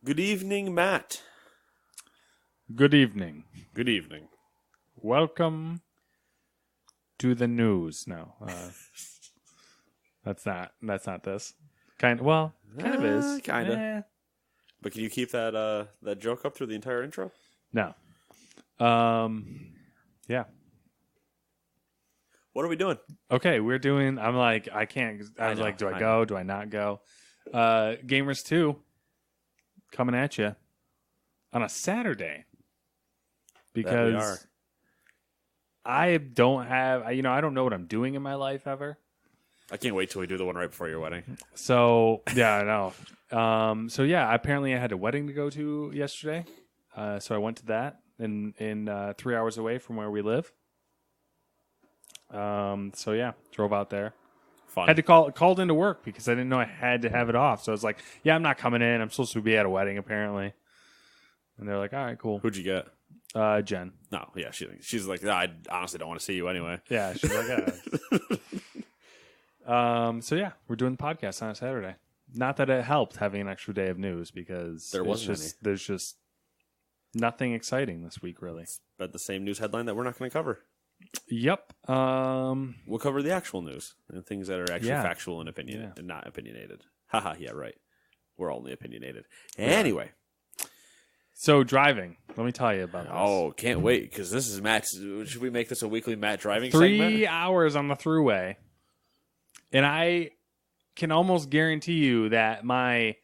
Good evening, Matt. Good evening. Good evening. Welcome to the news. No, that's not this. Kind of is. Kinda. But can you keep that joke up through the entire intro? No. Yeah. What are we doing? Okay, we're doing. I'm like, I can't. I was like, do I go? Do I not go? Gamers 2 coming at you on a Saturday because That we are. I don't have. I don't know what I'm doing in my life ever. I can't wait till we do the one right before your wedding. So yeah, I know. So yeah, apparently I had a wedding to go to yesterday. So I went to that in 3 hours away from where we live. So yeah, drove out there. Fun. Had to called into work because I didn't know I had to have it off. So I was like, yeah, I'm not coming in. I'm supposed to be at a wedding apparently. And they're like, all right, cool. Who'd you get? Jen. No, yeah, she's like, no, I honestly don't want to see you anyway. Yeah, she's like, yeah. So yeah, we're doing the podcast on a Saturday. Not that it helped having an extra day of news because there's just nothing exciting this week, really. But the same news headline that we're not going to cover. Yep. We'll cover the actual news and things that are actually factual and opinionated and not opinionated. Haha, yeah, right. We're only opinionated. Anyway. So driving, let me tell you about this. Oh, can't wait because this is Matt's. Should we make this a weekly Matt driving 3 segment? hours on the thruway. And I can almost guarantee you that my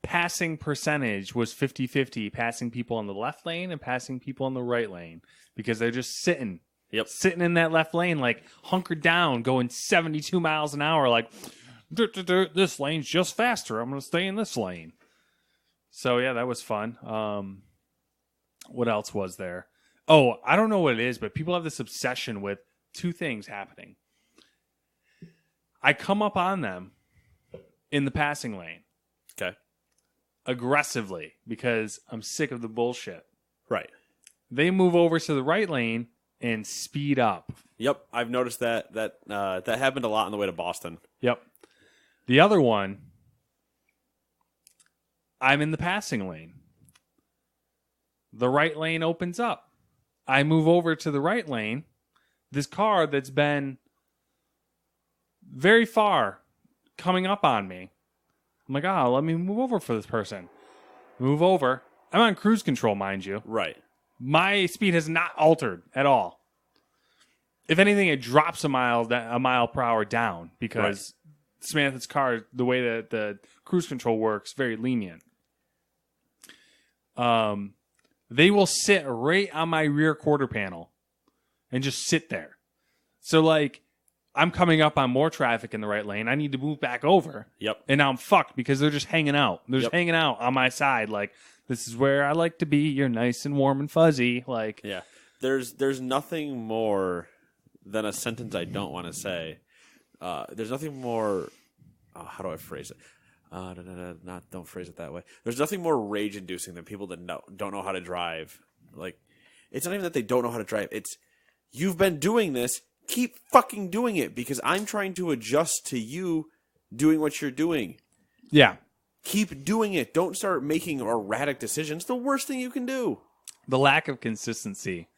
passing percentage was 50-50, passing people on the left lane and passing people on the right lane because they're just sitting in that left lane, like hunkered down, going 72 miles an hour, like, this lane's just faster. I'm going to stay in this lane. So, yeah, that was fun. What else was there? Oh, I don't know what it is, but people have this obsession with two things happening. I come up on them in the passing lane. Okay. Aggressively because I'm sick of the bullshit. Right. They move over to the right lane and speed up. Yep, I've noticed that happened a lot on the way to Boston. Yep. The other one, I'm in the passing lane. The right lane opens up. I move over to the right lane. This car that's been very far coming up on me. I'm like, let me move over for this person. Move over. I'm on cruise control, mind you. Right. My speed has not altered at all. If anything, it drops a mile per hour down because Samantha's car, the way that the cruise control works, very lenient. They will sit right on my rear quarter panel and just sit there. So, like, I'm coming up on more traffic in the right lane. I need to move back over. Yep. And now I'm fucked because they're just hanging out. They're just hanging out on my side. Like, this is where I like to be. You're nice and warm and fuzzy. Like, yeah. There's nothing more than a sentence I don't want to say. There's nothing more. How do I phrase it? Don't phrase it that way. There's nothing more rage-inducing than people that don't know how to drive. Like, it's not even that they don't know how to drive. It's you've been doing this. Keep fucking doing it because I'm trying to adjust to you doing what you're doing. Yeah. Keep doing it. Don't start making erratic decisions. The worst thing you can do. The lack of consistency.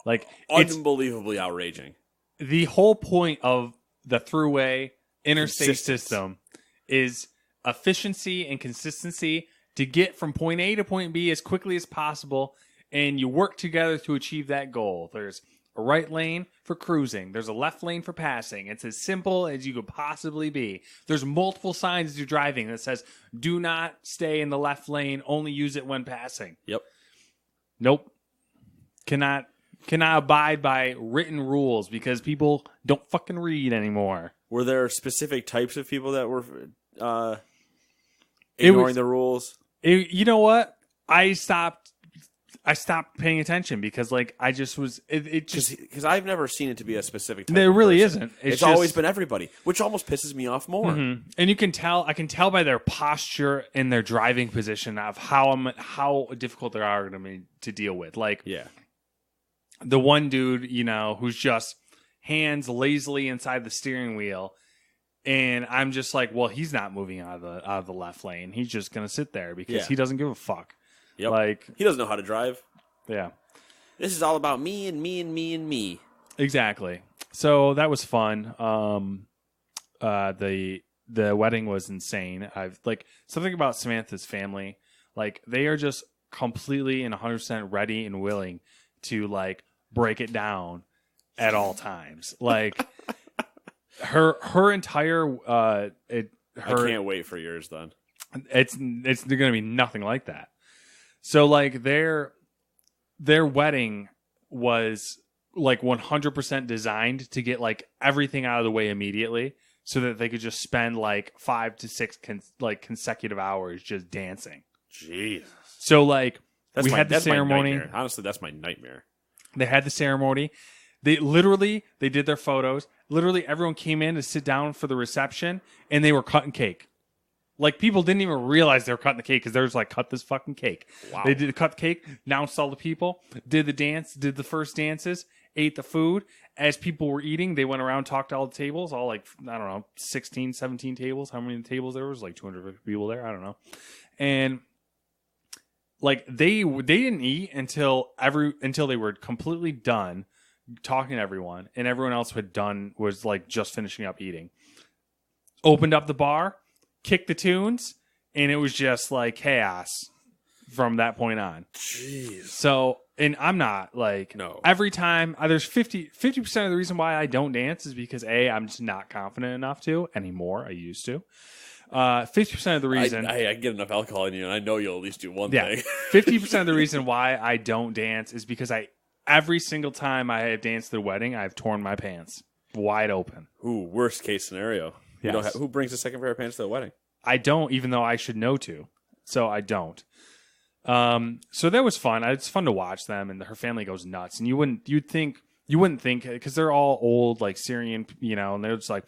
Like, unbelievably outraging. The whole point of the thruway interstate system is efficiency and consistency to get from point A to point B as quickly as possible, and you work together to achieve that goal. There's a right lane for cruising. There's a left lane for passing. It's as simple as you could possibly be. There's multiple signs as you're driving that says, do not stay in the left lane, only use it when passing. Yep. Nope. Cannot abide by written rules because people don't fucking read anymore. Were there specific types of people that were ignoring the rules? You know what? I stopped paying attention because, like, I just was because I've never seen it to be a specific type. There of really person. isn't. It's always been everybody, which almost pisses me off more. Mm-hmm. And you can tell. I can tell by their posture and their driving position of how difficult they are going to be to deal with. Like, yeah, the one dude, who's just hands lazily inside the steering wheel, And I'm just like, well, he's not moving out of the left lane. He's just gonna sit there because he doesn't give a fuck. Yep. Like, he doesn't know how to drive. Yeah. This is all about me and me and me and me. Exactly. So that was fun. The wedding was insane. I've like something about Samantha's family. Like, they are just completely and 100% ready and willing to like break it down at all times. Like. Her entire I can't wait for yours then. It's going to be nothing like that. So like their wedding was like 100% designed to get like everything out of the way immediately, so that they could just spend like 5 to 6 consecutive hours just dancing. Jeez. So like we had the ceremony. Honestly, that's my nightmare. They had the ceremony. They did their photos. Literally, everyone came in to sit down for the reception, and they were cutting cake. Like, people didn't even realize they were cutting the cake because they were just like, cut this fucking cake. Wow. They did cut the cake, announced all the people, did the dance, did the first dances, ate the food. As people were eating, they went around, talked to all the tables, all like, I don't know, 16, 17 tables. How many tables there was? Like 250 people there. I don't know. And like, they didn't eat until they were completely done talking to everyone, and everyone else was like just finishing up eating. Opened up the bar, kicked the tunes, and it was just like chaos from that point on. Jeez. So, and I'm not like, no. Every time there's 50% of the reason why I don't dance is because I'm just not confident enough to anymore. I used to. 50% of the reason I get enough alcohol in you, and I know you'll at least do one thing. 50% of the reason why I don't dance is because every single time I have danced at a wedding, I've torn my pants wide open. Ooh, worst case scenario. Yes. Who brings a second pair of pants to the wedding? I don't, even though I should know to. So I don't. So that was fun. It's fun to watch them, and her family goes nuts. And you wouldn't think, because they're all old, like Syrian, and they're just like,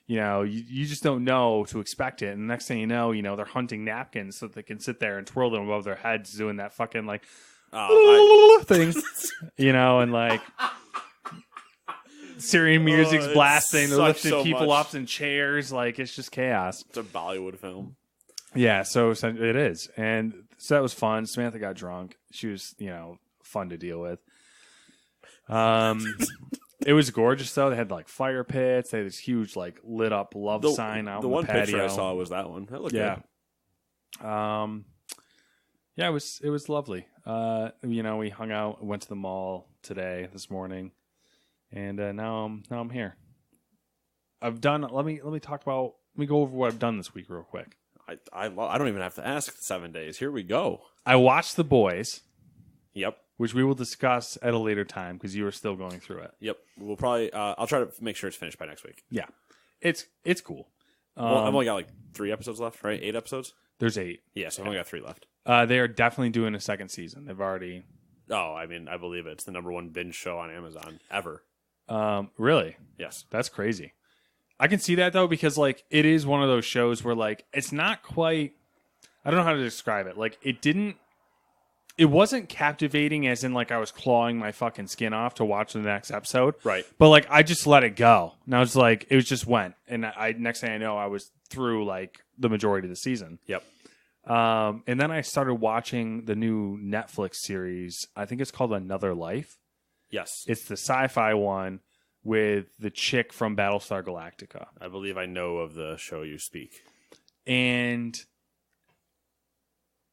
you just don't know to expect it. And the next thing you know, they're hunting napkins so that they can sit there and twirl them above their heads, doing that fucking like, thing, and like Syrian music's blasting, they're lifting people up in chairs, like it's just chaos. It's a Bollywood film. Yeah, so it is, and so that was fun. Samantha got drunk. She was, fun to deal with. It was gorgeous though. They had like fire pits. They had this huge like lit up love sign out. The one patio. picture I saw was that one. That looked good. Yeah, it was lovely. We hung out, went to the mall this morning, and now I'm here. I've done. Let me go over what I've done this week real quick. I don't even have to ask 7 days. Here we go. I watched The Boys. Yep. Which we will discuss at a later time because you are still going through it. Yep. We'll probably. I'll try to make sure it's finished by next week. Yeah, it's cool. I've only got like 3 episodes left, right? 8 episodes. There's 8. Yeah, so I've only got 3 left. They are definitely doing a second season. They've already. Oh, I mean, I believe it. It's the #1 binge show on Amazon ever. Really? Yes. That's crazy. I can see that though, because like it is one of those shows where like it's not quite. I don't know how to describe it. Like it wasn't captivating as in like I was clawing my fucking skin off to watch the next episode. Right. But like I just let it go. And I was like, it just went. And next thing I know, I was through like the majority of the season. Yep. And then I started watching the new Netflix series. I think it's called Another Life. Yes. It's the sci-fi one with the chick from Battlestar Galactica. I believe I know of the show you speak. And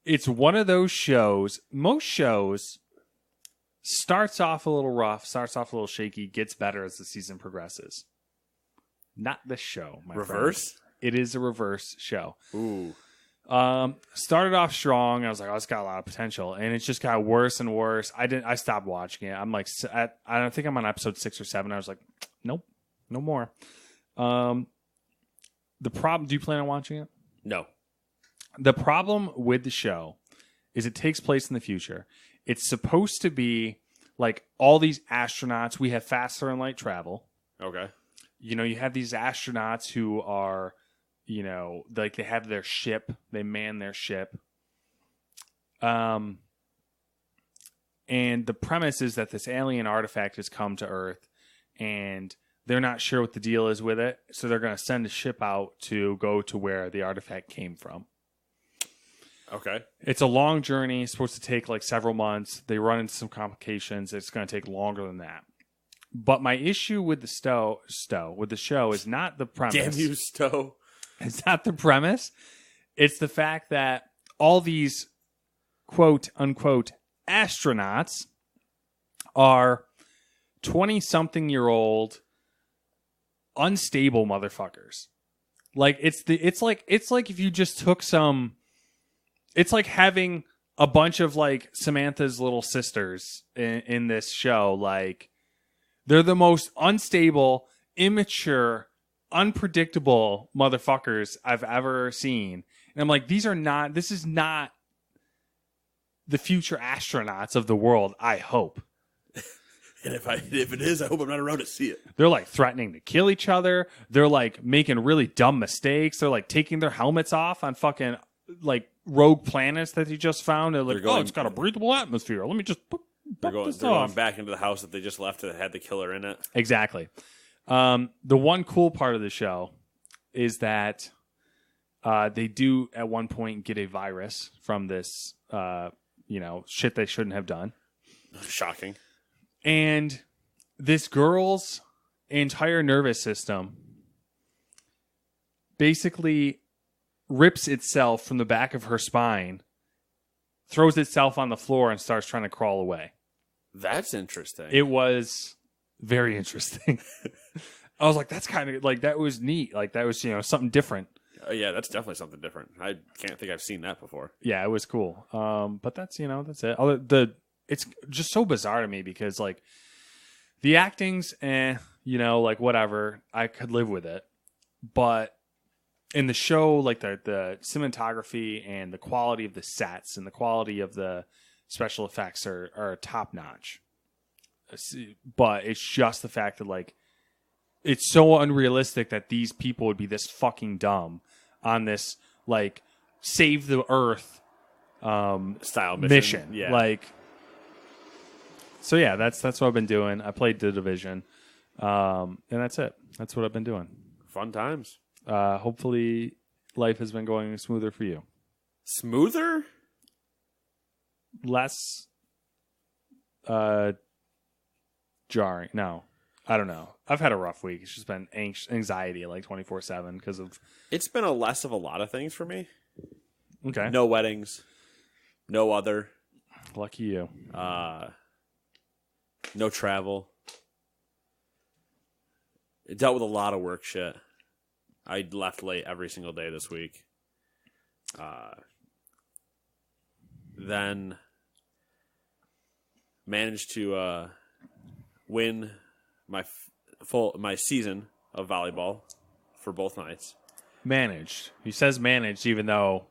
it's one of those shows. Most shows starts off a little rough, starts off a little shaky, gets better as the season progresses. Not this show, my reverse? friend. It is a reverse show. Ooh. Started off strong. I was like, oh, it's got a lot of potential, and it just got worse and worse. I stopped watching it. I'm like, I don't think I'm on episode 6 or 7. I was like, nope, no more. The problem. Do you plan on watching it? No. The problem with the show is it takes place in the future. It's supposed to be like all these astronauts. We have faster than light travel. Okay. You have these astronauts who are, like they have their ship. They man their ship. And the premise is that this alien artifact has come to Earth, and they're not sure what the deal is with it, so they're going to send a ship out to go to where the artifact came from. Okay. It's a long journey. It's supposed to take like several months. They run into some complications. It's going to take longer than that. But my issue with the show is not the premise. Damn you, Stowe. It's not the premise. It's the fact that all these quote unquote astronauts are 20-something-year-old unstable motherfuckers. Like it's like if you just took some. It's like having a bunch of like Samantha's little sisters in this show. Like they're the most unstable, immature, unpredictable motherfuckers I've ever seen. And I'm like, this is not the future astronauts of the world, I hope. And if it is, I hope I'm not around to see it. They're like threatening to kill each other. They're like making really dumb mistakes. They're like taking their helmets off on fucking like rogue planets that he just found. They're like, it's got a breathable atmosphere. Let me just they're going back into the house that they just left that had the killer in it. Exactly. The one cool part of the show is that they do at one point get a virus from this, shit they shouldn't have done. Shocking. And this girl's entire nervous system basically rips itself from the back of her spine, throws itself on the floor, and starts trying to crawl away. That's interesting. It was very interesting. I was like, that's kind of like, that was neat. Like that was, something different. Yeah, that's definitely something different. I can't think I've seen that before. Yeah, it was cool. But that's, that's it. It's just so bizarre to me because like the acting's, like whatever, I could live with it. But in the show, like the cinematography and the quality of the sets and the quality of the special effects are top notch. But it's just the fact that like it's so unrealistic that these people would be this fucking dumb on this like save the earth style mission. Yeah. Like, so yeah, that's what I've been doing. I played The Division, and that's it. That's what I've been doing. Fun times. Hopefully life has been going smoother for you. Smoother? Less jarring. No, I don't know. I've had a rough week. It's just been anxiety like 24/7 because of... It's been a less of a lot of things for me. Okay. No weddings. No other. Lucky you. No travel. It dealt with a lot of work shit. I left late every single day this week. Then managed to win my season of volleyball for both nights. Managed. He says managed, even though.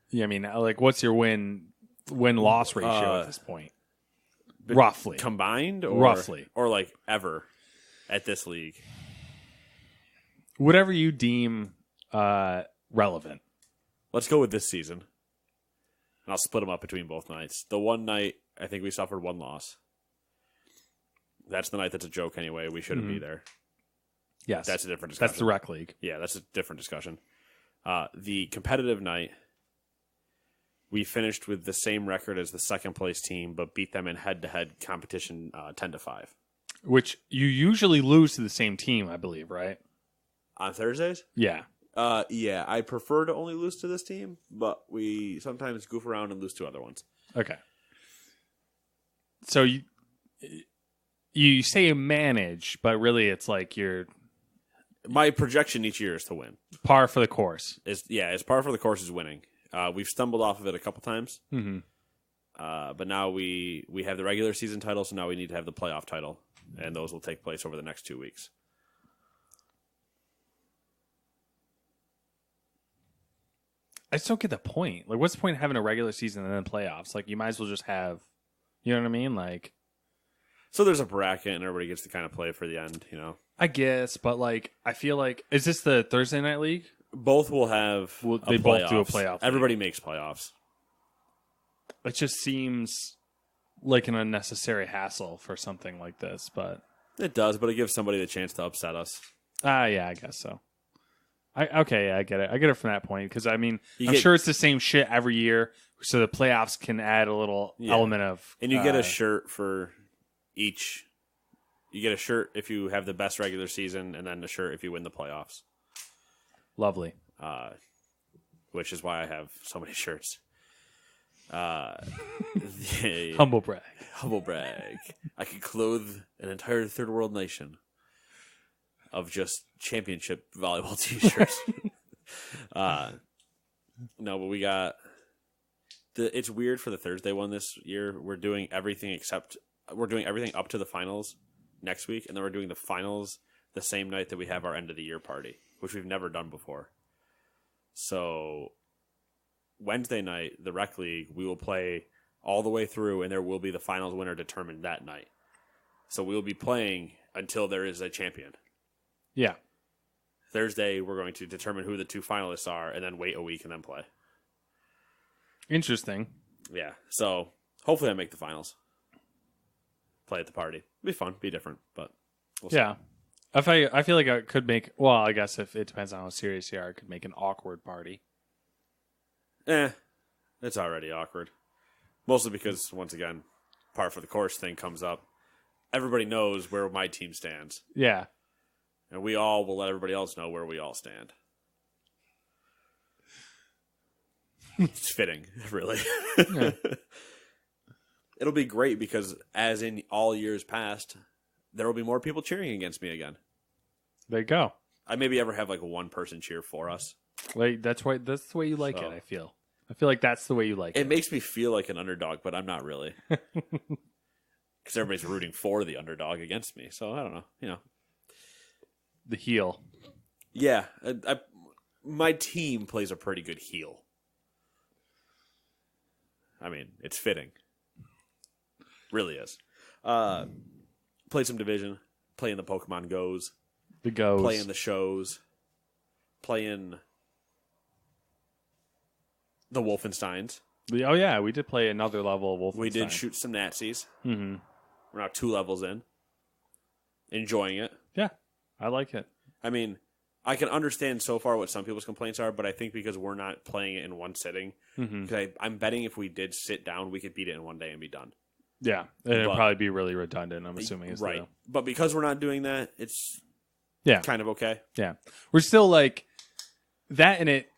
Yeah, I mean, like, what's your win-loss ratio at this point? Roughly combined, or roughly, or like ever at this league. Whatever you deem relevant. Let's go with this season. And I'll split them up between both nights. The one night, I think we suffered one loss. That's the night that's a joke anyway. We shouldn't be there. Yes. That's a different discussion. That's the rec league. Yeah, that's a different discussion. The competitive night, we finished with the same record as the second place team, but beat them in head-to-head competition 10-5. Which you usually lose to the same team, I believe, right? On Thursdays? Yeah. Yeah, I prefer to only lose to this team, but we sometimes goof around and lose to other ones. Okay. So you say manage, but really it's like you're... My projection each year is to win. Par for the course. It's par for the course is winning. We've stumbled off of it a couple times. Mm-hmm. But now we have the regular season title, so now we need to have the playoff title, and those will take place over the next 2 weeks. I just don't get the point. Like, what's the point of having a regular season and then playoffs? Like, you might as well just have, you know what I mean? Like, so there's a bracket, and everybody gets to kind of play for the end, you know? I guess, but like, I feel like, is this the Thursday night league? Both will have They both do a playoff. Everybody makes playoffs. It just seems like an unnecessary hassle for something like this, but It does, but it gives somebody the chance to upset us. Yeah, I guess so. I get it. I get it from that point because I'm get- sure it's the same shit every year, so the playoffs can add a little element of. And you get a shirt for each. You get a shirt if you have the best regular season, and then a shirt if you win the playoffs. Lovely. Which is why I have so many shirts. Humble brag. Humble brag. I could clothe an entire third world nation of just championship volleyball t-shirts. No, but we got it's weird for the Thursday one this year. We're doing everything up to the finals next week, and then we're doing the finals the same night that we have our end of the year party, which we've never done before. So Wednesday night, the rec league, we will play all the way through, and there will be the finals winner determined that night. So we will be playing until there is a champion. Yeah. Thursday, we're going to determine who the two finalists are, and then wait a week and then play. Interesting. Yeah. So hopefully I make the finals. Play at the party. It'll be fun. Be different, but we'll see. Yeah. I feel like I could make. Well, I guess if it depends on how serious you are, I could make an awkward party. It's already awkward. Mostly because, once again, par for the course thing comes up. Everybody knows where my team stands. Yeah. And we all will let everybody else know where we all stand. It's fitting, really. Yeah. It'll be great because, as in all years past, there will be more people cheering against me again. There you go. I maybe ever have like one person cheer for us. Like that's the way you like it. I feel like that's the way you like it. It makes me feel like an underdog, but I'm not really. Because everybody's rooting for the underdog against me. So I don't know. The heel. Yeah. My team plays a pretty good heel. I mean, it's fitting. Really is. Played some Division. Playing the Pokemon Goes. The Goes. Playing the shows. Playing the Wolfensteins. Oh, yeah. We did play another level of Wolfenstein. We did shoot some Nazis. Mm-hmm. We're now 2 levels in. Enjoying it. Yeah. I like it. I mean, I can understand so far what some people's complaints are, but I think because we're not playing it in one sitting, because I'm betting if we did sit down, we could beat it in one day and be done. Yeah. It'd probably be really redundant, I'm assuming. Right. But because we're not doing that, it's kind of okay. Yeah. We're still like that in it.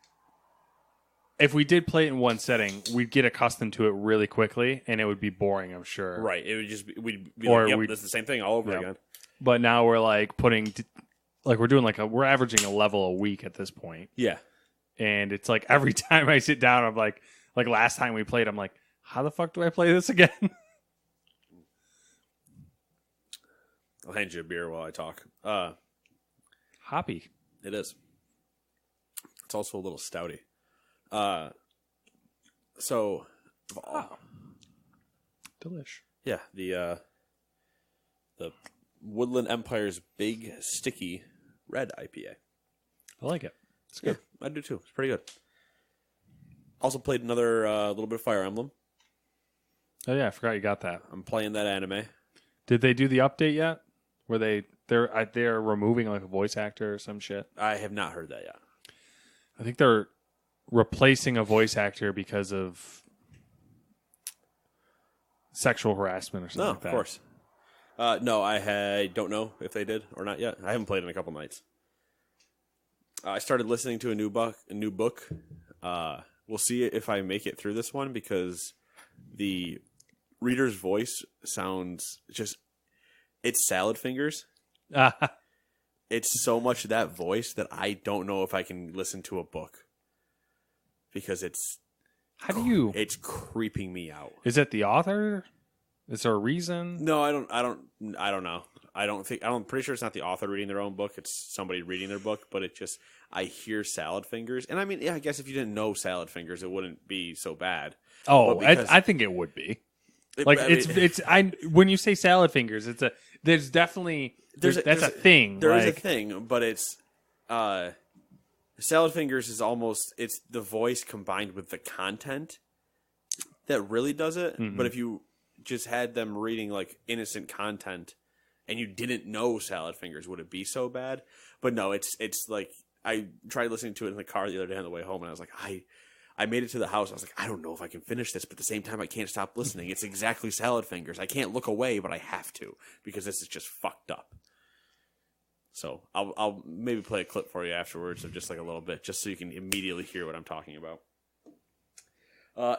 If we did play it in one setting, we'd get accustomed to it really quickly, and it would be boring, I'm sure. Right. It would just be, we'd be like, yep, this is the same thing all over again. But now we're like we're doing we're averaging a level a week at this point. Yeah. And it's like every time I sit down, I'm like last time we played, I'm like, how the fuck do I play this again? I'll hand you a beer while I talk. Hoppy. It is. It's also a little stouty. Delish. Yeah, the Woodland Empire's Big Sticky Red IPA. I like it. It's good. Yeah, I do too. It's pretty good. Also played another little bit of Fire Emblem. Oh yeah, I forgot you got that. I'm playing that anime. Did they do the update yet? Where they're removing like a voice actor or some shit? I have not heard that yet. I think they're replacing a voice actor because of sexual harassment or something like that. Of course. No, I don't know if they did or not yet. I haven't played in a couple nights. I started listening to a new book. We'll see if I make it through this one because the reader's voice sounds it's salad fingers. It's so much that voice that I don't know if I can listen to a book because it's creeping me out. Is it the author? Is there a reason? No, I don't know. I'm pretty sure it's not the author reading their own book. It's somebody reading their book, but I hear salad fingers. And I mean, yeah, I guess if you didn't know salad fingers, it wouldn't be so bad. Oh, I think it would be. When you say salad fingers, there's definitely that's a thing. There is a thing, but it's salad fingers is almost it's the voice combined with the content that really does it. Mm-hmm. But if you just had them reading like innocent content, and you didn't know salad fingers, would it be so bad? But no, it's like I tried listening to it in the car the other day on the way home, and I was like, I made it to the house. I was like, I don't know if I can finish this, but at the same time, I can't stop listening. It's exactly salad fingers. I can't look away, but I have to because this is just fucked up. So I'll maybe play a clip for you afterwards of just like a little bit, just so you can immediately hear what I'm talking about.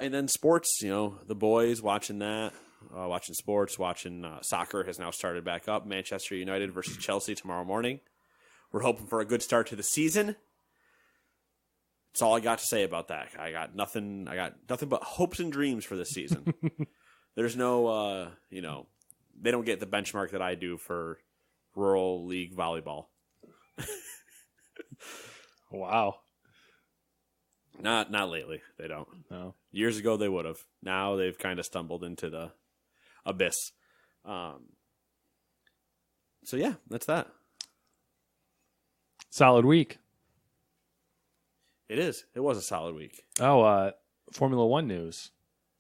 And then sports, the boys watching that, watching sports, watching soccer has now started back up. Manchester United versus Chelsea tomorrow morning. We're hoping for a good start to the season. That's all I got to say about that. I got nothing but hopes and dreams for this season. There's no, they don't get the benchmark that I do for rural league volleyball. Wow. Not lately. They don't. No. Years ago they would have. Now they've kind of stumbled into the abyss. So yeah, that's that. Solid week. It is. It was a solid week. Oh, Formula One news.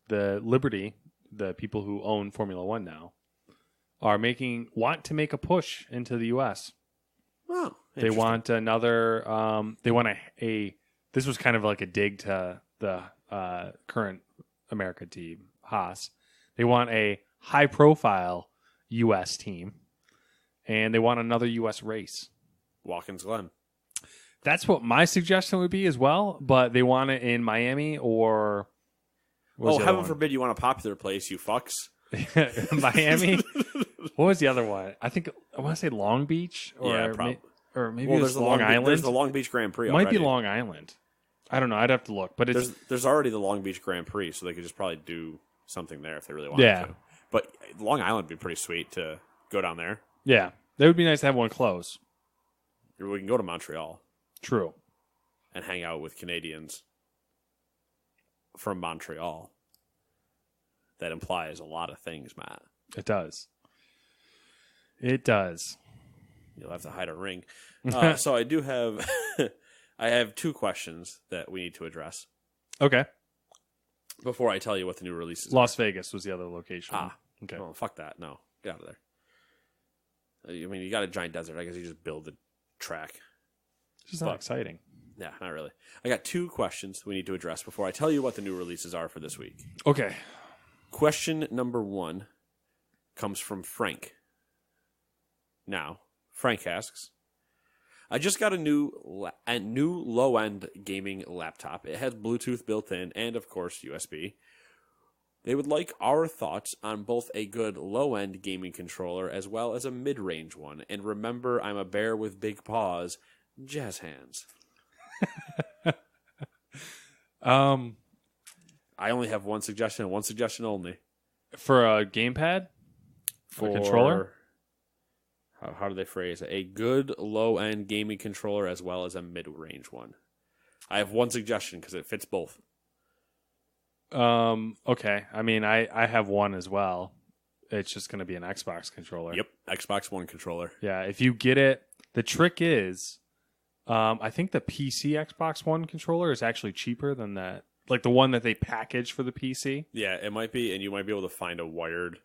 The Liberty, the people who own Formula One now, want to make a push into the U.S. Oh, they want another. They want a. This was kind of like a dig to the current America team, Haas. They want a high-profile U.S. team, and they want another U.S. race. Watkins Glen. That's what my suggestion would be as well, but they want it in Miami or... heaven forbid you want a popular place, you fucks. Miami? What was the other one? I want to say Long Beach? Or probably. Or maybe it was Long Island? There's the Long Beach Grand Prix It might already. be Long Island. I don't know. I'd have to look. But there's already the Long Beach Grand Prix, so they could just probably do something there if they really wanted to. But Long Island would be pretty sweet to go down there. Yeah. That would be nice to have one close. We can go to Montreal. True. And hang out with Canadians from Montreal. That implies a lot of things, Matt. It does. It does. You'll have to hide a ring. So I do have... I have two questions that we need to address. Okay. Before I tell you what the new releases Las Vegas was the other location. Okay. Oh, fuck that. No. Get out of there. I mean, you got a giant desert. I guess you just build the track. It's just not exciting. Yeah, not really. I got two questions we need to address before I tell you what the new releases are for this week. Okay. Question number one comes from Frank. Now, Frank asks, I just got a new low-end gaming laptop. It has Bluetooth built in and, of course, USB. They would like our thoughts on both a good low-end gaming controller as well as a mid-range one. And remember, I'm a bear with big paws, jazz hands. I only have one suggestion only. For a gamepad? For a controller? How do they phrase it? A good low-end gaming controller as well as a mid-range one. I have one suggestion because it fits both. Okay. I mean, I have one as well. It's just going to be an Xbox controller. Yep, Xbox One controller. Yeah, if you get it, the trick is, I think the PC Xbox One controller is actually cheaper than that. Like the one that they package for the PC. Yeah, it might be, and you might be able to find a wired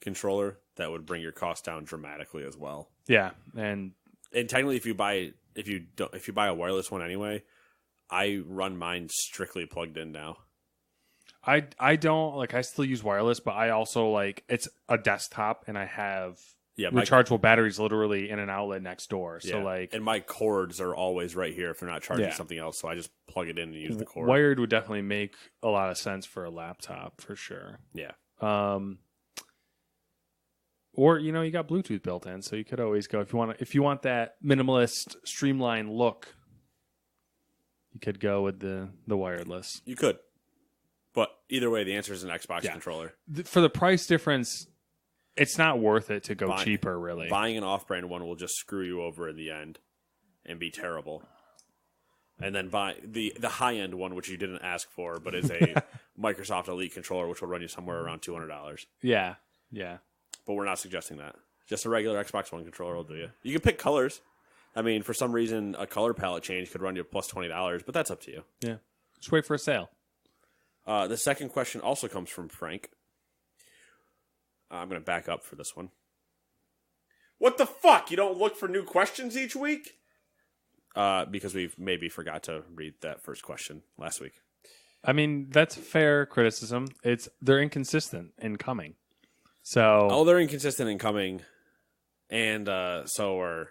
controller that would bring your cost down dramatically as well. Yeah, and technically, if you buy a wireless one anyway, I run mine strictly plugged in now. I don't like. I still use wireless, but I also it's a desktop, and I have rechargeable batteries literally in an outlet next door. So and my cords are always right here if they're not charging something else. So I just plug it in and use the cord. Wired would definitely make a lot of sense for a laptop for sure. Yeah. Or you got Bluetooth built in, so you could always go if you want that minimalist, streamlined look. You could go with the wireless. You could, but either way, the answer is an Xbox controller. For the price difference, it's not worth it to go cheaper. Really, buying an off-brand one will just screw you over in the end and be terrible. And then buy the high-end one, which you didn't ask for, but is a Microsoft Elite controller, which will run you somewhere around $200. Yeah. But we're not suggesting that. Just a regular Xbox One controller will do you. You can pick colors. I mean, for some reason, a color palette change could run you plus $20, but that's up to you. Yeah. Just wait for a sale. The second question also comes from Frank. I'm going to back up for this one. What the fuck? You don't look for new questions each week? Because we maybe forgot to read that first question last week. I mean, that's fair criticism. They're inconsistent in coming. So they're inconsistent in coming, and so are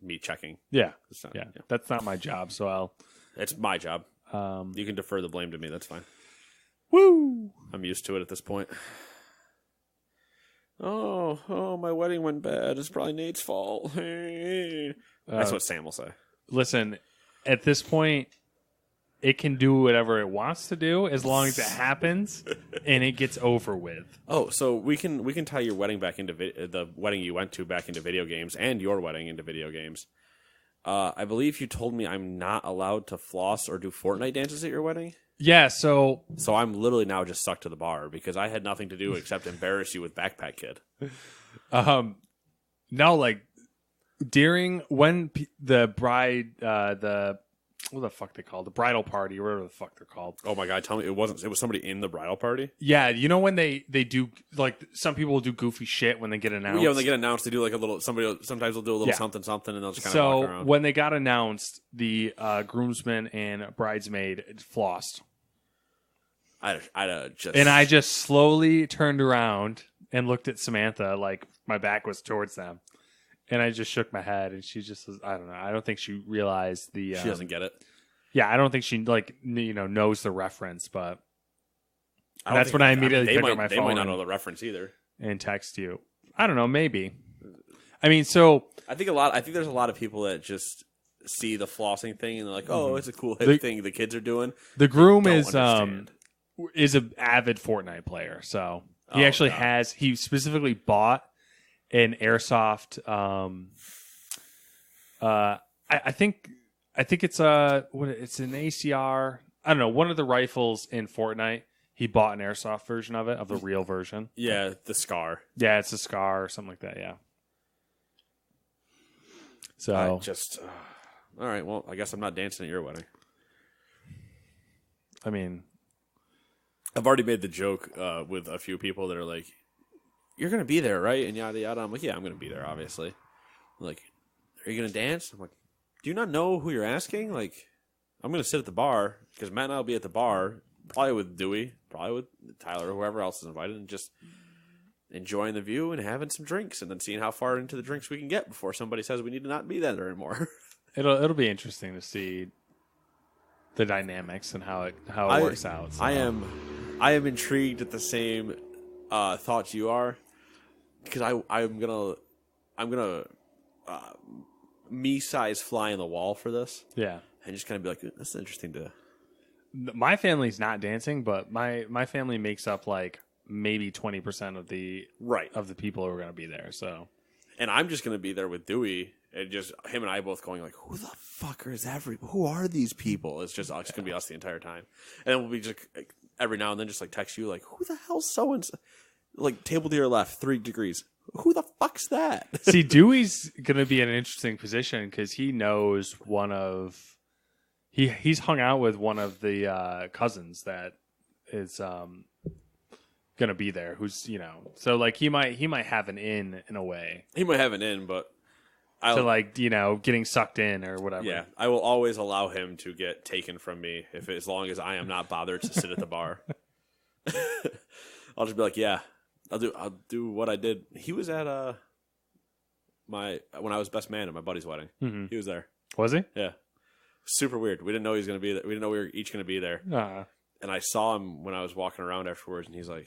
me checking. Yeah, Not, yeah. That's not my job, so it's my job. You can defer the blame to me. That's fine. Woo! I'm used to it at this point. Oh, my wedding went bad. It's probably Nate's fault. That's what Sam will say. Listen, at this point, it can do whatever it wants to do as long as it happens and it gets over with. Oh, so we can tie your wedding back into the wedding you went to back into video games and your wedding into video games. I believe you told me I'm not allowed to floss or do Fortnite dances at your wedding. Yeah, so I'm literally now just stuck to the bar because I had nothing to do except embarrass you with Backpack Kid. No, like during when the bride, what the fuck they called, the bridal party, or whatever the fuck they're called. Oh my god, tell me it was somebody in the bridal party? Yeah, you know when they do, like, some people will do goofy shit when they get announced. Yeah, when they get announced, they do like a little. Sometimes they'll do a little something, and they'll just kind of walk around. So when they got announced, the groomsmen and bridesmaid flossed. I just slowly turned around and looked at Samantha like my back was towards them. And I just shook my head, and she just was, I don't know. I don't think she realized the... she doesn't get it. Yeah, I don't think she, knows the reference, but... That's when I immediately picked up my phone. They might not know the reference either. And text you. I don't know, maybe. I mean, so... I think there's a lot of people that just see the flossing thing, and they're like, oh, it's a cool hip thing the kids are doing. The groom is an avid Fortnite player, so... He actually has... He specifically bought an airsoft. I think it's it's an ACR. I don't know, one of the rifles in Fortnite. He bought an airsoft version of it, of the real version. Yeah, the Scar. Yeah, it's a Scar or something like that. Yeah. So all right. Well, I guess I'm not dancing at your wedding. I mean, I've already made the joke with a few people that are like, you're going to be there, right? And yada, yada. I'm like, yeah, I'm going to be there, obviously. I'm like, are you going to dance? I'm like, do you not know who you're asking? Like, I'm going to sit at the bar, because Matt and I will be at the bar, probably with Dewey, probably with Tyler, or whoever else is invited, and just enjoying the view and having some drinks, and then seeing how far into the drinks we can get before somebody says we need to not be there anymore. It'll be interesting to see the dynamics and how it works out. So. I am intrigued at the same thoughts you are. Because I'm gonna me-size fly in the wall for this. Yeah. And just kind of be like, that's interesting to... My family's not dancing, but my family makes up like maybe 20% of the people who are going to be there. So, and I'm just going to be there with Dewey, and just him and I both going like, who the fuck who are these people? It's just going to be us the entire time. And then we'll be just every now and then just like text you like, who the hell's so-and-so? Like, table to your left, 3 degrees. Who the fuck's that? See, Dewey's going to be in an interesting position because he knows he's hung out with one of the cousins that is going to be there. Who's so like he might have an in a way. He might have an in, but getting sucked in or whatever. Yeah, I will always allow him to get taken from me as long as I am not bothered to sit at the bar. I'll just be like, yeah. I'll do what I did. He was at when I was best man at my buddy's wedding. Mm-hmm. He was there. Was he? Yeah. Super weird. We didn't know he was going to be there. We didn't know we were each going to be there. And I saw him when I was walking around afterwards, and he's like,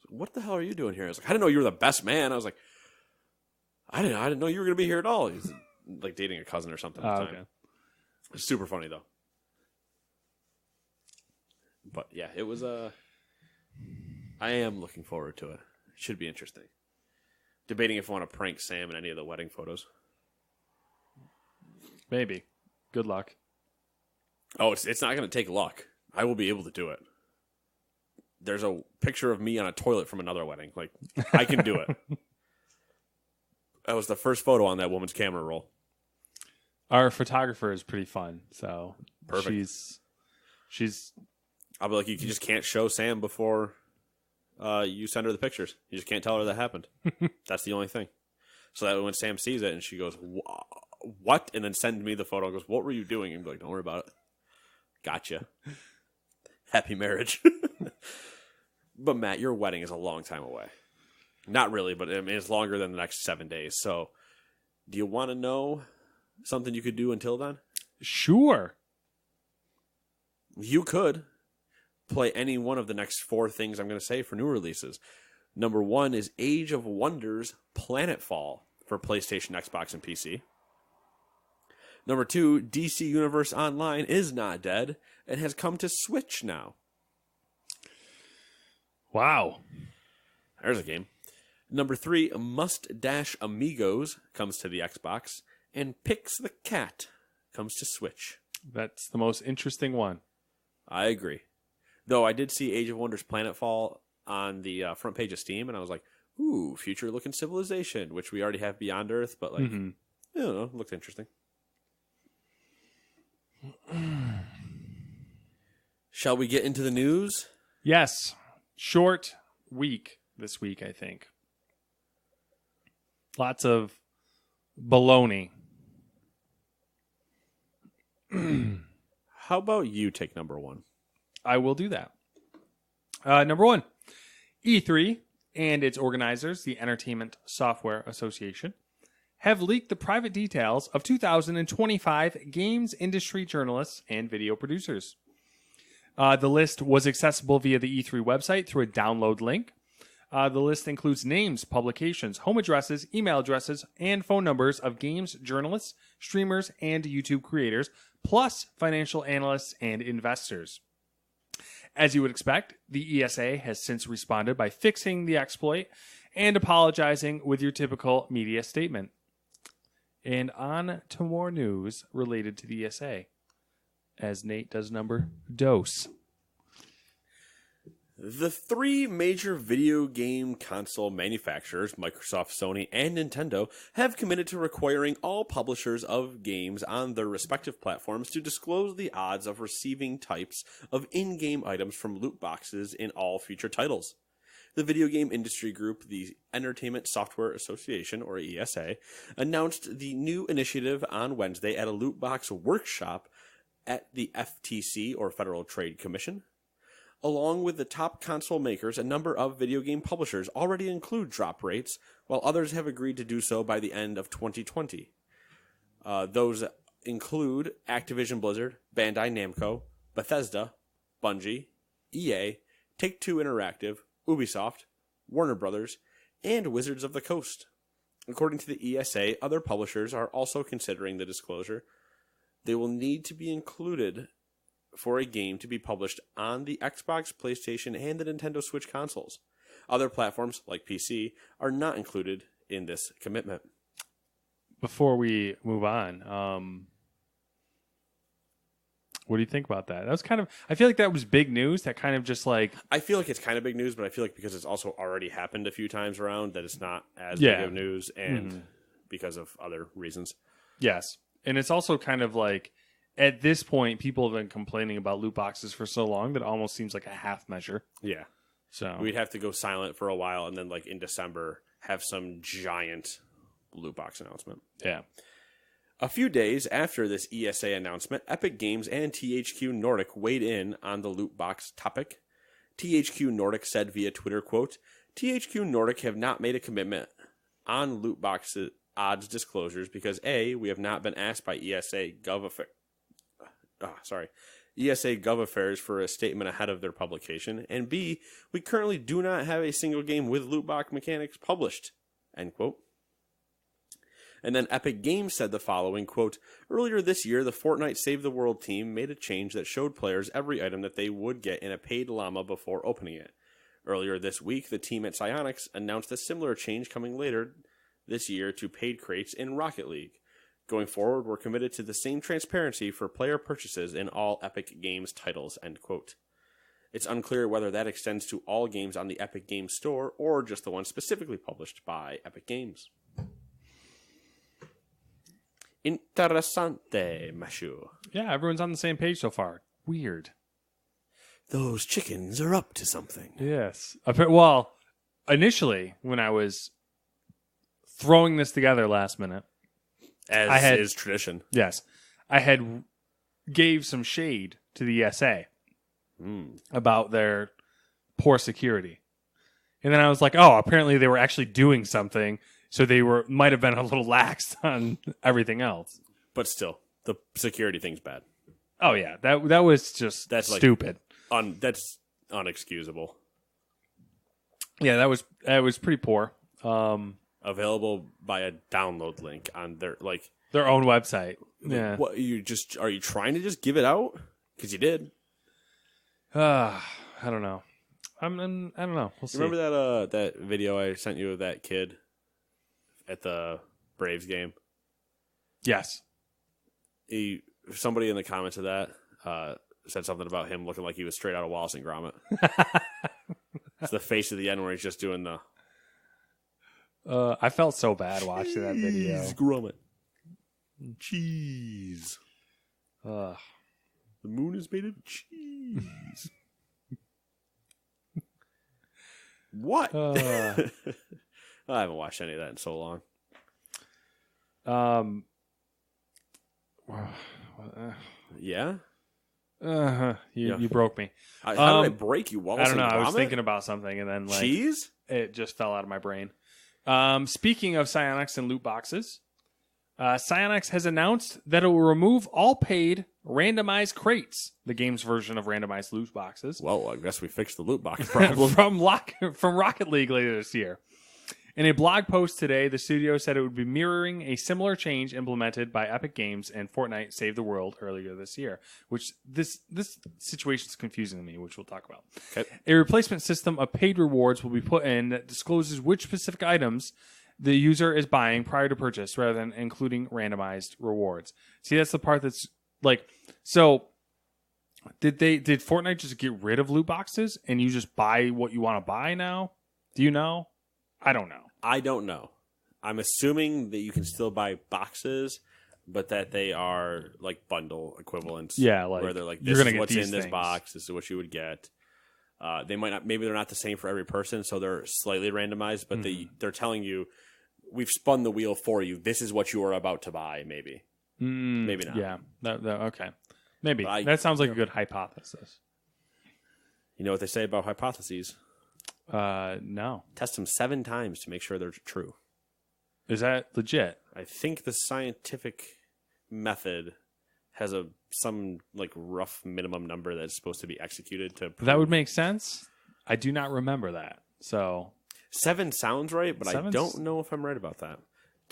"What the hell are you doing here?" I was like, "I didn't know you were the best man." I was like, "I didn't know you were going to be here at all." He's like dating a cousin or something at the time. Okay. It's super funny though. But yeah, it was I am looking forward to it. It should be interesting. Debating if I want to prank Sam in any of the wedding photos. Maybe. Good luck. Oh, it's not going to take luck. I will be able to do it. There's a picture of me on a toilet from another wedding. Like, I can do it. That was the first photo on that woman's camera roll. Our photographer is pretty fun, so perfect. She's. I'll be like, you just can't show Sam before you send her the pictures. You just can't tell her that happened. That's the only thing. So that when Sam sees it and she goes, what? And then send me the photo and goes, what were you doing? And be like, don't worry about it. Gotcha. Happy marriage. But Matt, your wedding is a long time away. Not really, but I mean, it's longer than the next 7 days. So do you want to know something you could do until then? Sure. You could play any one of the next 4 things I'm going to say for new releases. Number 1 is Age of Wonders Planetfall for PlayStation, Xbox, and PC. Number 2, DC Universe Online is not dead and has come to Switch now. Wow. There's a game. Number 3, Must Dash Amigos comes to the Xbox, and Pix the Cat comes to Switch. That's the most interesting one. I agree. Though I did see Age of Wonders Planetfall on the front page of Steam, and I was like, ooh, future-looking civilization, which we already have Beyond Earth, but like, I don't know, looked interesting. Shall we get into the news? Yes. Short week this week, I think. Lots of baloney. How about you take number 1? I will do that. Number 1, E3 and its organizers, the Entertainment Software Association, have leaked the private details of 2025 games industry journalists and video producers. The list was accessible via the E3 website through a download link. The list includes names, publications, home addresses, email addresses, and phone numbers of games journalists, streamers, and YouTube creators, plus financial analysts and investors. As you would expect, the ESA has since responded by fixing the exploit and apologizing with your typical media statement. And on to more news related to the ESA, as Nate does number dose. The 3 major video game console manufacturers, Microsoft, Sony, and Nintendo, have committed to requiring all publishers of games on their respective platforms to disclose the odds of receiving types of in-game items from loot boxes in all future titles. The video game industry group, the Entertainment Software Association, or ESA, announced the new initiative on Wednesday at a loot box workshop at the FTC, or Federal Trade Commission. Along with the top console makers, a number of video game publishers already include drop rates, while others have agreed to do so by the end of 2020. Those include Activision Blizzard, Bandai Namco, Bethesda, Bungie, EA, Take-Two Interactive, Ubisoft, Warner Brothers, and Wizards of the Coast. According to the ESA, other publishers are also considering the disclosure. They will need to be included for a game to be published on the Xbox, PlayStation, and the Nintendo Switch consoles. Other platforms, like PC, are not included in this commitment. Before we move on, what do you think about that? That was kind of, I feel like that was big news. That kind of just like, I feel like it's kind of big news, but I feel like because it's also already happened a few times around, that it's not as big of news, and because of other reasons. Yes. And it's also kind of like, at this point, people have been complaining about loot boxes for so long that it almost seems like a half measure. Yeah. So we'd have to go silent for a while, and then like in December have some giant loot box announcement. Yeah. A few days after this ESA announcement, Epic Games and THQ Nordic weighed in on the loot box topic. THQ Nordic said via Twitter, quote, THQ Nordic have not made a commitment on loot box odds disclosures because A, we have not been asked by ESA Gov Affairs for a statement ahead of their publication, and B, we currently do not have a single game with loot box mechanics published, end quote. And then Epic Games said the following, quote, earlier this year, the Fortnite Save the World team made a change that showed players every item that they would get in a paid llama before opening it. Earlier this week, the team at Psyonix announced a similar change coming later this year to paid crates in Rocket League. Going forward, we're committed to the same transparency for player purchases in all Epic Games titles, end quote. It's unclear whether that extends to all games on the Epic Games Store or just the ones specifically published by Epic Games. Interessante, monsieur. Yeah, everyone's on the same page so far. Weird. Those chickens are up to something. Yes. Well, initially, when I was throwing this together last minute. As is tradition. Yes. I had gave some shade to the ESA about their poor security. And then I was like, oh, apparently they were actually doing something, so they might have been a little lax on everything else. But still, the security thing's bad. Oh yeah, that was just stupid. That's unexcusable. Yeah, that was pretty poor. Available by a download link on their own website. Yeah. What are you trying to just give it out? Because you did. I don't know. I don't know. We'll see. Remember that video I sent you of that kid at the Braves game? Yes. Somebody in the comments of that said something about him looking like he was straight out of Wallace and Gromit. It's the face of the end where he's just doing the. I felt so bad watching that video. Gromit. Cheese. The moon is made of cheese. What? I haven't watched any of that in so long. Yeah? You broke me. How did I break you, Wallace? I don't know. And I was Gromit? thinking about something and then cheese? It just fell out of my brain. Speaking of Psyonix and loot boxes, Psyonix has announced that it will remove all paid randomized crates, the game's version of randomized loot boxes. Well, I guess we fixed the loot box problem. from Rocket League later this year. In a blog post today, the studio said it would be mirroring a similar change implemented by Epic Games and Fortnite Save the World earlier this year, which this situation is confusing to me, which we'll talk about. Okay. A replacement system of paid rewards will be put in that discloses which specific items the user is buying prior to purchase rather than including randomized rewards. See, that's the part that's so did Fortnite just get rid of loot boxes and you just buy what you want to buy now? Do you know? I don't know. I don't know. I'm assuming that you can still buy boxes, but that they are like bundle equivalents. Yeah, where they're like, this is what's in this box. This is what you would get. They might not. Maybe they're not the same for every person, so they're slightly randomized. But they're telling you, we've spun the wheel for you. This is what you are about to buy. Maybe. Maybe not. Yeah. Okay. Maybe that sounds like a good hypothesis. You know what they say about hypotheses? No. Test them 7 times to make sure they're true. Is that legit? I think the scientific method has some rough minimum number that's supposed to be executed to prove. That would make sense. I do not remember that. So 7 sounds right, but I don't know if I'm right about that.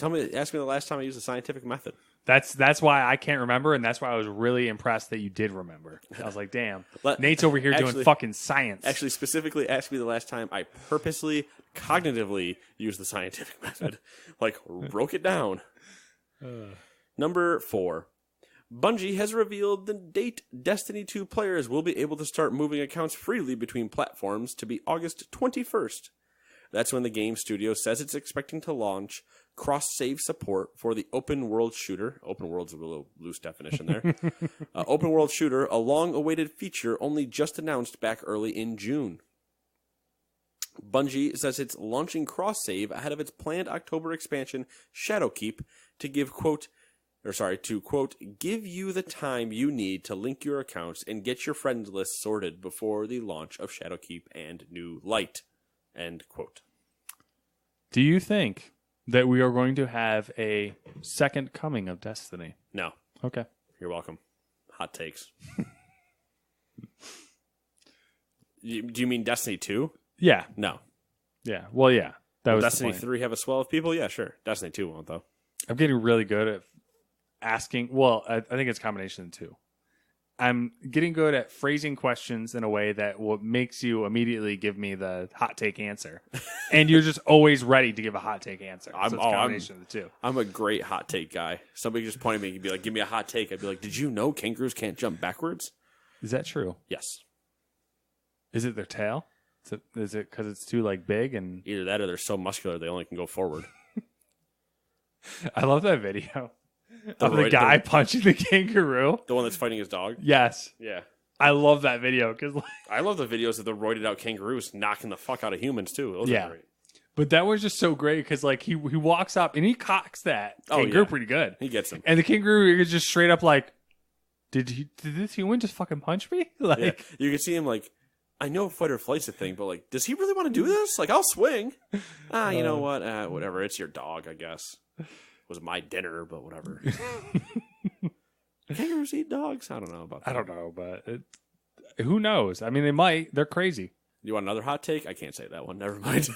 Ask me the last time I used the scientific method. That's why I can't remember, and that's why I was really impressed that you did remember. I was like, damn. Nate's over here doing fucking science. Actually, specifically, ask me the last time I purposely, cognitively used the scientific method. Broke it down. Number 4. Bungie has revealed the date Destiny 2 players will be able to start moving accounts freely between platforms to be August 21st. That's when the game studio says it's expecting to launch cross-save support for the open-world shooter. Open world's a little loose definition there. Open-world shooter, a long-awaited feature only just announced back early in June. Bungie says it's launching cross-save ahead of its planned October expansion, Shadowkeep, to give, quote, give you the time you need to link your accounts and get your friend list sorted before the launch of Shadowkeep and New Light, end quote. Do you think that we are going to have a second coming of Destiny? No. Okay. You're welcome. Hot takes. Do you mean Destiny 2? Yeah. No. Yeah. Well, yeah. That was Destiny 3 have a swell of people? Yeah, sure. Destiny 2 won't, though. I'm getting really good at asking. Well, I think it's a combination of the two. I'm getting good at phrasing questions in a way that makes you immediately give me the hot take answer. And you're just always ready to give a hot take answer. So it's a combination of the two. I'm a great hot take guy. Somebody just pointed at me and be like, give me a hot take. I'd be like, did you know kangaroos can't jump backwards? Is that true? Yes. Is it their tail? Is it because it's too big and either that or they're so muscular they only can go forward. I love that video. The guy punching the kangaroo. The one that's fighting his dog? Yes. Yeah. I love that video because I love the videos of the roided out kangaroos knocking the fuck out of humans too. Those are great. But that was just so great because like he walks up and he cocks that kangaroo pretty good. He gets him. And the kangaroo is just straight up like, did this human just fucking punch me? Like, Yeah. You can see him like, I know fight or flight's a thing, but like, does he really want to do this? Like, I'll swing. You know what? Whatever. It's your dog, I guess. It was my dinner, but whatever. Kangaroos eat dogs? I don't know about that. I don't know, but who knows? I mean, they might. They're crazy. You want another hot take? I can't say that one. Never mind.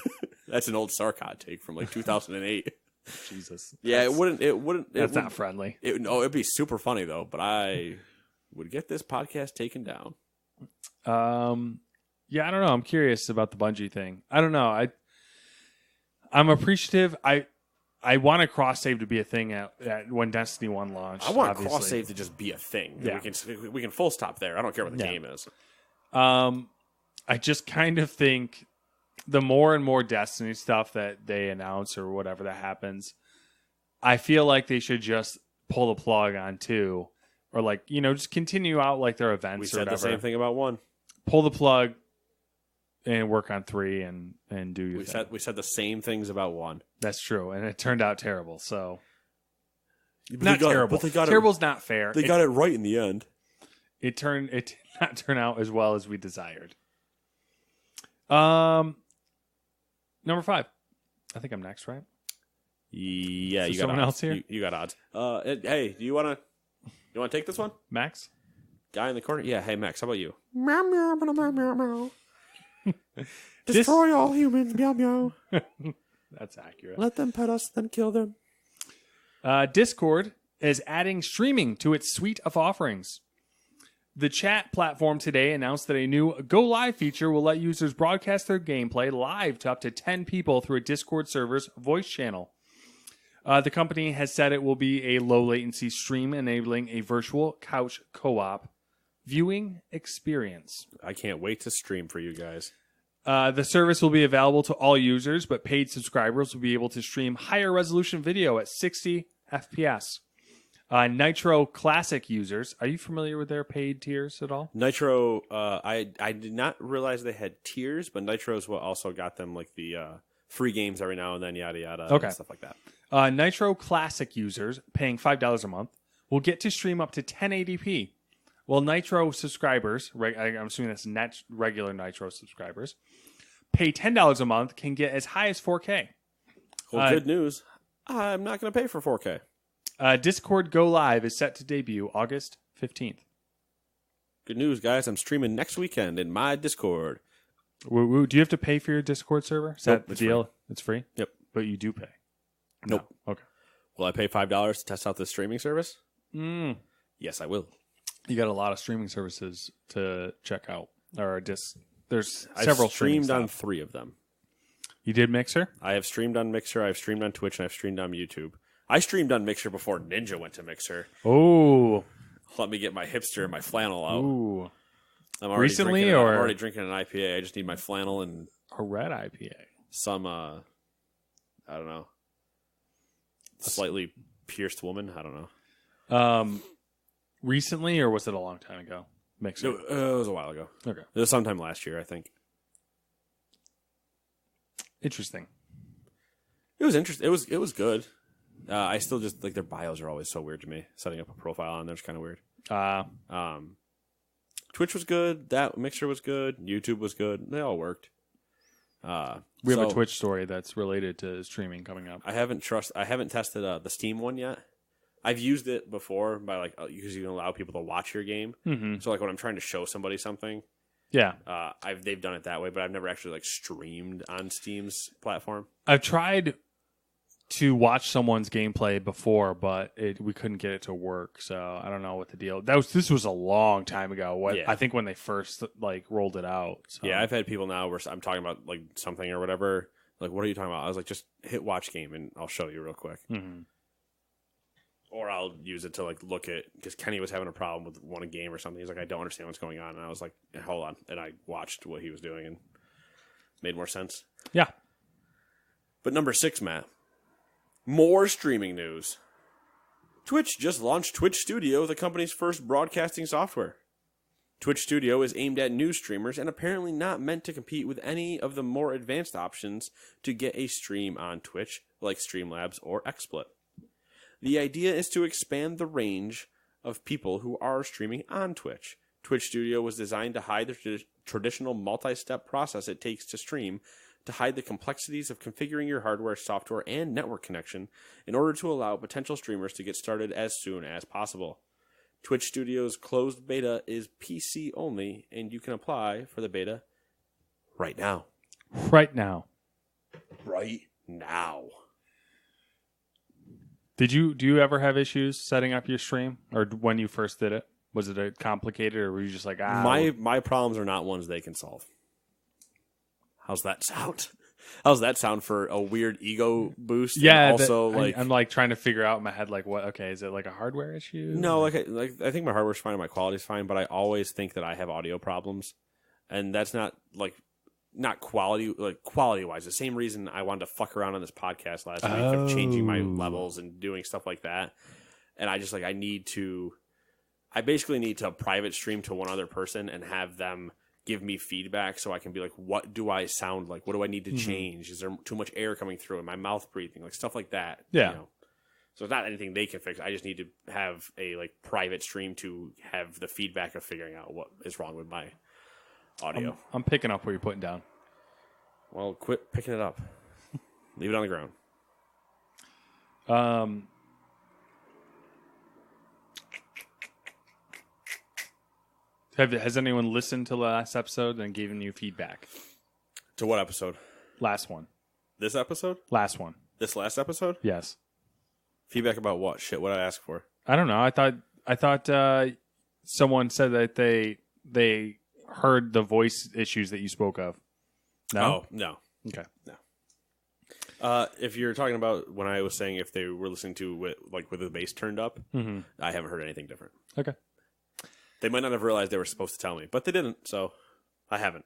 That's an old Sark hot take from like 2008. Jesus. Yeah, it wouldn't. That's not friendly. It'd be super funny though, but I would get this podcast taken down. Yeah, I don't know. I'm curious about the Bungie thing. I don't know. I'm appreciative. I want a cross save to be a thing at when Destiny 1 launched. I want obviously. cross save to just be a thing. Yeah. We can full stop there. I don't care what the game is. I just kind of think the more and more Destiny stuff that they announce or whatever that happens, I feel like they should just pull the plug on 2 or like, just continue out like their events We or said whatever. the same thing about 1. Pull the plug and work on 3 and do your thing. We said the same things about 1. That's true, and it turned out terrible. So But not terrible. But they got Terrible's not fair. They got it right in the end. It did not turn out as well as we desired. Number 5. I think I'm next, right? Yeah, Is you got someone odds. else here? You got odds. Hey, do you want to take this one? Max? Guy in the corner? Yeah, hey Max, how about you? Meow meow meow meow meow meow. Destroy all humans, meow meow. That's accurate. Let them pet us, then kill them. Discord is adding streaming to its suite of offerings. The chat platform today announced that a new Go Live feature will let users broadcast their gameplay live to up to 10 people through a Discord server's voice channel. The company has said it will be a low latency stream enabling a virtual couch co-op viewing experience. I can't wait to stream for you guys. The service will be available to all users, but paid subscribers will be able to stream higher resolution video at 60 FPS. Nitro Classic users, are you familiar with their paid tiers at all? Nitro, I did not realize they had tiers, but Nitro's what also got them like the free games every now and then, yada yada, Okay. and stuff like that. Nitro Classic users paying $5 a month will get to stream up to 1080p. Well, Nitro subscribers, I'm assuming that's regular Nitro subscribers, pay $10 a month can get as high as 4K. Well, good news. I'm not going to pay for 4K. Discord Go Live is set to debut August 15th. Good news, guys. I'm streaming next weekend in my Discord. Do you have to pay for your Discord server? Is Nope, that the it's deal? It's free? Yep. But you do pay? Nope. No. Okay. Will I pay $5 to test out this streaming service? Mm. Yes, I will. You got a lot of streaming services to check out. There's I've several streamed on stuff. 3 of them. You did Mixer? I have streamed on Mixer, I've streamed on Twitch, and I've streamed on YouTube. I streamed on Mixer before Ninja went to Mixer. Oh. Let me get my hipster and my flannel out. Ooh. I'm already Recently, drinking, or- I'm already drinking an IPA. I just need my flannel and A red IPA. some, I don't know, a slightly pierced woman. I don't know. Recently, or was it a long time ago? Mixer. It was a while ago. Okay. It was sometime last year, I think. Interesting. It was interesting. It was good. I still just like their bios are always so weird to me. Setting up a profile on there's kind of weird. Twitch was good. That Mixer was good. YouTube was good. They all worked. We have a Twitch story that's related to streaming coming up. I haven't tested the Steam one yet. I've used it before by because you can allow people to watch your game. Mm-hmm. So like when I'm trying to show somebody something, Yeah. they've done it that way, but I've never actually streamed on Steam's platform. I've tried to watch someone's gameplay before, but we couldn't get it to work. So I don't know what the deal. This was a long time ago. Yeah. I think when they first rolled it out. So. Yeah, I've had people now where I'm talking about something or whatever. Like, what are you talking about? I was like, just hit watch game and I'll show you real quick. Mm-hmm. Or I'll use it to look at, because Kenny was having a problem with one game or something. He's like, I don't understand what's going on. And I was like, hold on. And I watched what he was doing and made more sense. Yeah. But number 6, Matt. More streaming news. Twitch just launched Twitch Studio, the company's first broadcasting software. Twitch Studio is aimed at new streamers and apparently not meant to compete with any of the more advanced options to get a stream on Twitch, like Streamlabs or XSplit. The idea is to expand the range of people who are streaming on Twitch. Twitch Studio was designed to hide the traditional multi-step process it takes to stream, to hide the complexities of configuring your hardware, software, and network connection in order to allow potential streamers to get started as soon as possible. Twitch Studio's closed beta is PC only, and you can apply for the beta right now. Right now. Right now. Do you ever have issues setting up your stream, or when you first did it? Was it complicated, or were you just like, My problems are not ones they can solve. How's that sound? How's that sound for a weird ego boost? Yeah. And also, I'm like trying to figure out in my head, like, what? Okay, is it like a hardware issue? No, I think my hardware's fine and my quality's fine, but I always think that I have audio problems, and that's not quality wise. The same reason I wanted to fuck around on this podcast last week of changing my levels and doing stuff like that, and I just I basically need to private stream to one other person and have them give me feedback so I can be like, what do I sound like? What do I need to change? Is there too much air coming through? Am my mouth breathing? Like stuff like that. Yeah. You know? So it's not anything they can fix. I just need to have a private stream to have the feedback of figuring out what is wrong with my audio. I'm picking up what you're putting down. Well, quit picking it up. Leave it on the ground. Has anyone listened to the last episode and given you feedback? To what episode? Last one. This episode? Last one. This last episode? Yes. Feedback about what? Shit, what did I ask for? I don't know. I thought someone said that they heard the voice issues that you spoke of. No? Oh, no. Okay. No. If you're talking about when I was saying if they were listening to with the bass turned up, I haven't heard anything different. Okay. They might not have realized they were supposed to tell me, but they didn't, so I haven't.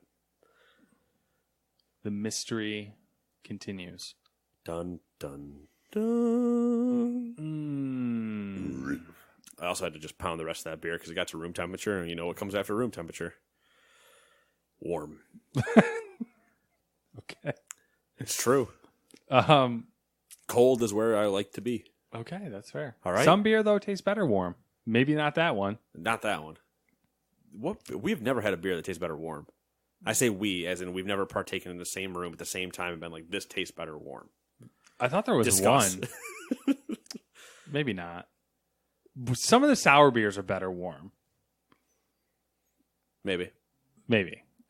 The mystery continues. Dun, dun, dun. I also had to just pound the rest of that beer because it got to room temperature, and you know what comes after room temperature? Warm. Okay. It's true. Cold is where I like to be. Okay, that's fair. All right. Some beer, though, tastes better warm. Maybe not that one. Not that one. We've never had a beer that tastes better warm. I say we, as in we've never partaken in the same room at the same time and been like, this tastes better warm. I thought there was Discuss. one. Maybe not. Some of the sour beers are better warm. Maybe.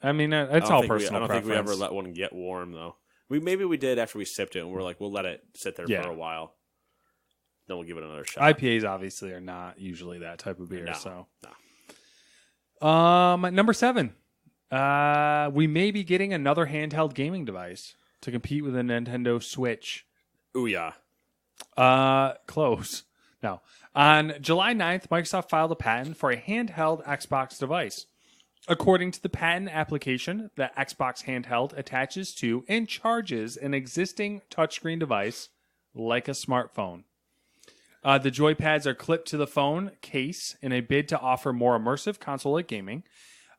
I mean, it's all personal. I don't think we preference. ever let one get warm, though. Maybe we did after we sipped it, and we're like, we'll let it sit there for a while. Then we'll give it another shot. IPAs obviously are not usually that type of beer. No. Number 7. We may be getting another handheld gaming device to compete with the Nintendo Switch. Ooh, yeah. Close. No. On July 9th, Microsoft filed a patent for a handheld Xbox device. According to the patent application, the Xbox handheld attaches to and charges an existing touchscreen device like a smartphone. The joypads are clipped to the phone case in a bid to offer more immersive console-like gaming.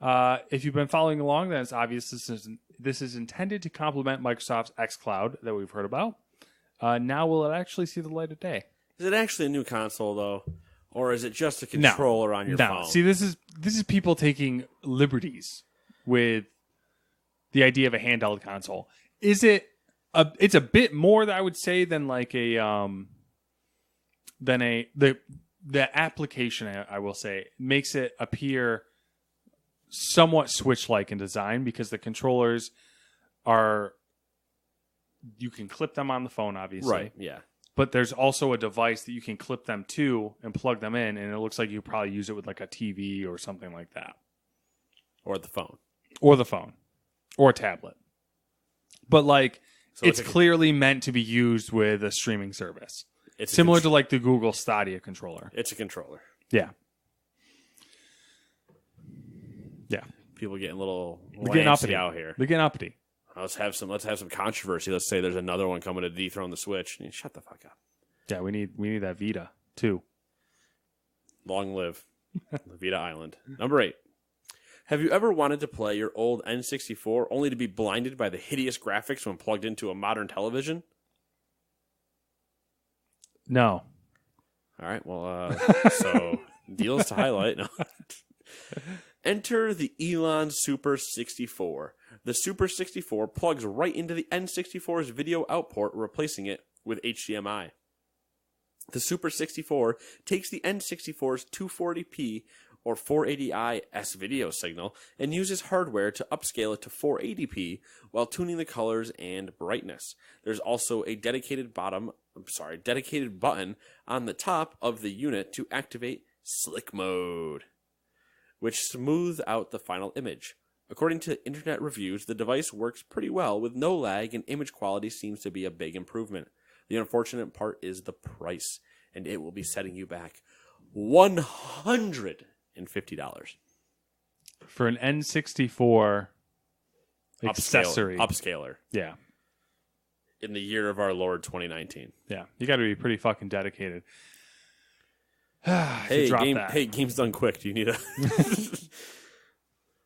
If you've been following along, then it's obvious this is intended to complement Microsoft's xCloud that we've heard about. Now will it actually see the light of day? Is it actually a new console, though? Or is it just a controller on your phone? See, this is people taking liberties with the idea of a handheld console. Is it? It's a bit more, I would say, than like the application. I will say makes it appear somewhat Switch-like in design because the controllers you can clip them on the phone, obviously, right? Yeah. But there's also a device that you can clip them to and plug them in, and it looks like you probably use it with like a TV or something like that. Or the phone. Or a tablet. But like, so it's clearly meant to be used with a streaming service. It's similar to like the Google Stadia controller. It's a controller. Yeah. Yeah. People getting a little uppity out here. They're getting uppity. Let's have some controversy. Let's say there's another one coming to dethrone the Switch. Shut the fuck up. Yeah, we need that Vita too. Long live the Vita Island. Number 8. Have you ever wanted to play your old N64 only to be blinded by the hideous graphics when plugged into a modern television? No. All right, well, so deals to highlight. No. Enter the Elon Super 64. The Super 64 plugs right into the N64's video out port, replacing it with HDMI. The Super 64 takes the N64's 240p or 480i S-video signal and uses hardware to upscale it to 480p while tuning the colors and brightness. There's also a dedicated button on the top of the unit to activate Slick Mode, which smooths out the final image. According to internet reviews, the device works pretty well with no lag and image quality seems to be a big improvement. The unfortunate part is the price, and it will be setting you back $150. For an N64 accessory. Upscaler. Yeah. In the year of our Lord 2019. Yeah. You got to be pretty fucking dedicated. Hey, game's done quick. Do you need a...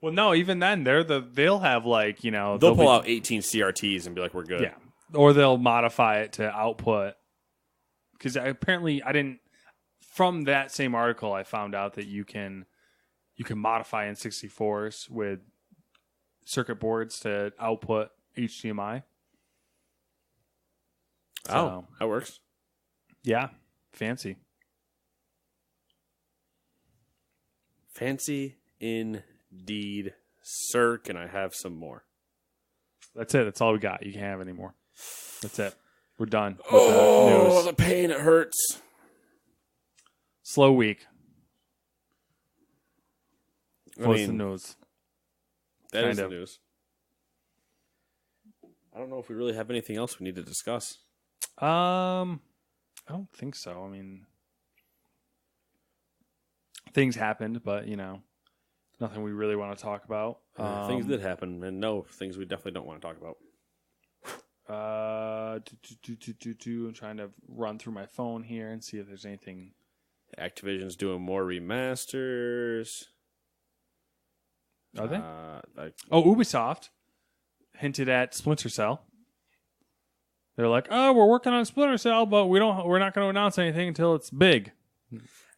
Well, no, even then, they'll have like, you know... They'll pull out 18 CRTs and be like, we're good. Yeah. Or they'll modify it to output. Because apparently I didn't... From that same article, I found out that you can modify N64s with circuit boards to output HDMI. Oh, that works. Yeah. Fancy. Fancy indeed, sir. Can I have some more? That's it. That's all we got. You can't have any more. That's it. We're done. With Oh, news. the pain. It hurts. Slow week. What's the mean, news? That is Kind the of. news. I don't know if we really have anything else we need to discuss. I don't think so. I mean, things happened, but you know, nothing we really want to talk about. Things did happen, and no, things we definitely don't want to talk about. I'm trying to run through my phone here and see if there's anything. Activision's doing more remasters. Are they? Like, Ubisoft hinted at Splinter Cell. They're like, "Oh, we're working on Splinter Cell, but we're not going to announce anything until it's big."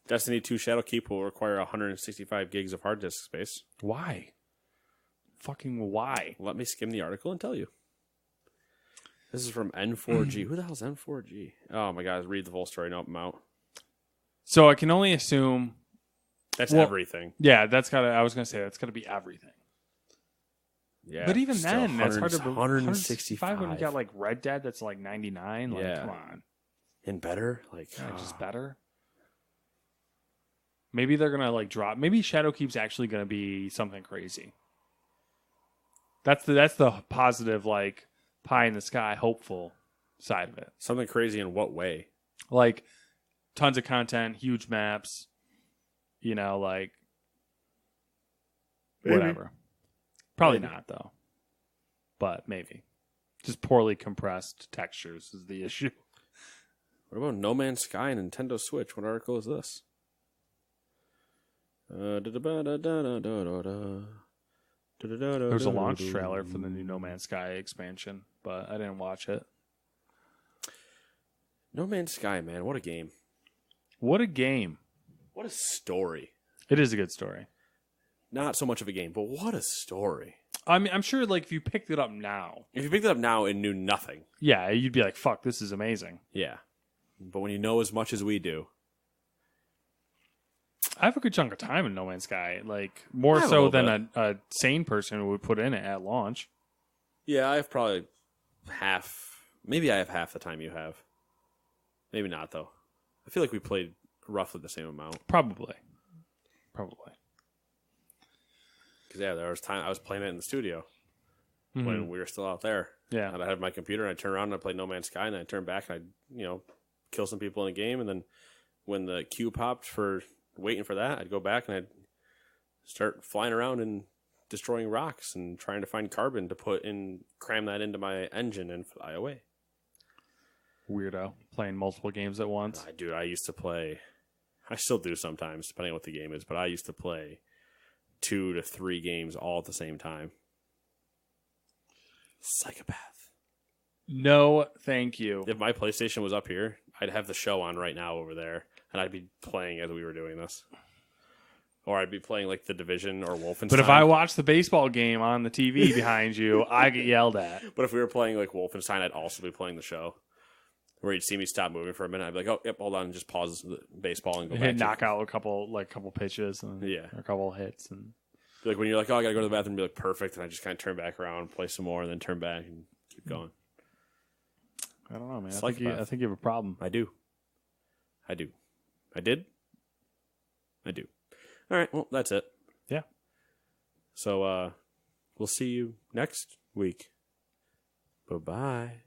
Destiny 2 Shadowkeep will require 165 gigs of hard disk space. Why? Fucking why? Let me skim the article and tell you. This is from N4G. Who the hell's N4G? Oh my god, read the full story. Nope, I'm out. So I can only assume That's everything. Yeah, I was going to say that's got to be everything. Yeah, But even still then, that's hard to believe. 165 when you got like Red Dead that's like 99. Like, Yeah. come on. and better. Like, Just better. Maybe they're going to like drop. Maybe Shadowkeep's actually going to be something crazy. That's the positive, like, pie in the sky, hopeful side of it. something crazy in what way? Like, tons of content, huge maps, you know, like, whatever. Probably not, though. But maybe. Just poorly compressed textures is the issue. What about No Man's Sky and Nintendo Switch? What article is this? There's a launch trailer for the new No Man's Sky expansion, but I didn't watch it. No Man's Sky, man. What a game. What a game. What a story. It is a good story. Not so much of a game, but what a story. I mean, I'm sure, like, if you picked it up now, If you picked it up now and knew nothing, yeah, you'd be like, fuck, this is amazing. yeah. But when you know as much as we do, I have a good chunk of time in No Man's Sky, like, more I have a so little than a sane person would put in it at launch. yeah, I have probably half. Maybe I have half the time you have. Maybe not, though. I feel like we played roughly the same amount. Probably. Because, yeah, there was time I was playing it in the studio when we were still out there. Yeah. And I had my computer, and I turned around and I played No Man's Sky, and I turned back and I, kill some people in the game, and then when the queue popped for waiting for that, I'd go back and I'd start flying around and destroying rocks and trying to find carbon to cram that into my engine and fly away. Weirdo. Playing multiple games at once. I used to play, I still do sometimes, depending on what the game is, but I used to play 2 to 3 games all at the same time. Psychopath. No, thank you. If my PlayStation was up here, I'd have the show on right now over there, and I'd be playing as we were doing this. Or I'd be playing like The Division or Wolfenstein. But if I watch the baseball game on the TV behind you, I get yelled at. But if we were playing like Wolfenstein, I'd also be playing the show. Where you'd see me stop moving for a minute, I'd be like, "Oh, yep, hold on," and just pause the baseball and go back. Knock out a couple pitches and a couple hits, and like when you're like, "Oh, I gotta go to the bathroom," be like, "Perfect," and I just kind of turn back around, play some more, and then turn back and keep going. I don't know, man. It's I think you have a problem. I do. I did. I do. All right. Well, that's it. Yeah. So we'll see you next week. Bye-bye.